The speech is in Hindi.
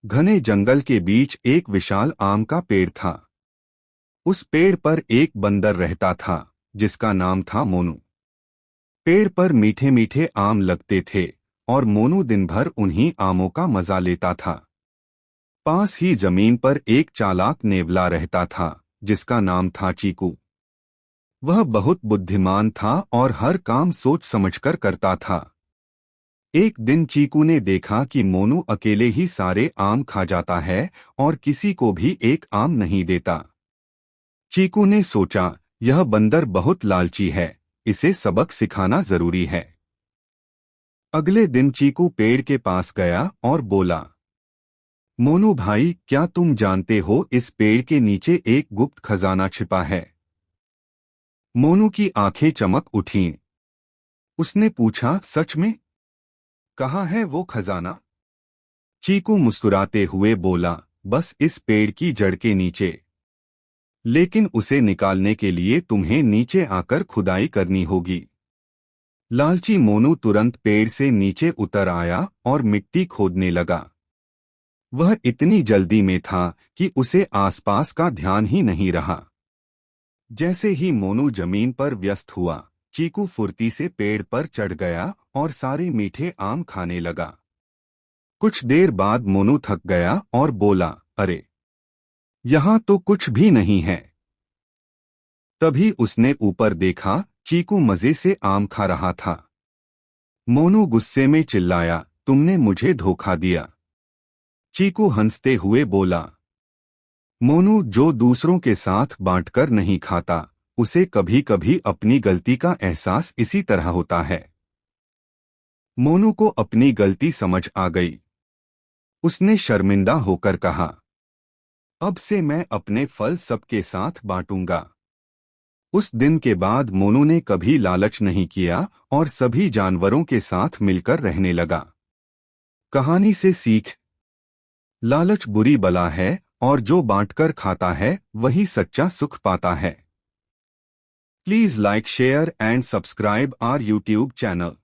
घने जंगल के बीच एक विशाल आम का पेड़ था। उस पेड़ पर एक बंदर रहता था जिसका नाम था मोनू। पेड़ पर मीठे मीठे आम लगते थे और मोनू दिन भर उन्हीं आमों का मजा लेता था। पास ही जमीन पर एक चालाक नेवला रहता था जिसका नाम था चीकू। वह बहुत बुद्धिमान था और हर काम सोच समझकर करता था। एक दिन चीकू ने देखा कि मोनू अकेले ही सारे आम खा जाता है और किसी को भी एक आम नहीं देता। चीकू ने सोचा, यह बंदर बहुत लालची है, इसे सबक सिखाना जरूरी है। अगले दिन चीकू पेड़ के पास गया और बोला, मोनू भाई, क्या तुम जानते हो इस पेड़ के नीचे एक गुप्त खजाना छिपा है? मोनू की आंखें चमक उठीं। उसने पूछा, सच में? कहाँ है वो खजाना? चीकू मुस्कुराते हुए बोला, बस इस पेड़ की जड़ के नीचे। लेकिन उसे निकालने के लिए तुम्हें नीचे आकर खुदाई करनी होगी। लालची मोनू तुरंत पेड़ से नीचे उतर आया और मिट्टी खोदने लगा। वह इतनी जल्दी में था कि उसे आसपास का ध्यान ही नहीं रहा। जैसे ही मोनू जमीन पर व्यस्त हुआ, चीकू फुर्ती से पेड़ पर चढ़ गया और सारे मीठे आम खाने लगा। कुछ देर बाद मोनू थक गया और बोला, अरे, यहाँ तो कुछ भी नहीं है। तभी उसने ऊपर देखा, चीकू मजे से आम खा रहा था। मोनू गुस्से में चिल्लाया, तुमने मुझे धोखा दिया। चीकू हंसते हुए बोला, मोनू, जो दूसरों के साथ बांटकर नहीं खाता, उसे कभी कभी अपनी गलती का एहसास इसी तरह होता है। मोनू को अपनी गलती समझ आ गई। उसने शर्मिंदा होकर कहा, अब से मैं अपने फल सबके साथ बांटूंगा। उस दिन के बाद मोनू ने कभी लालच नहीं किया और सभी जानवरों के साथ मिलकर रहने लगा। कहानी से सीख, लालच बुरी बला है और जो बांटकर खाता है वही सच्चा सुख पाता है। Please like, share and subscribe our YouTube channel.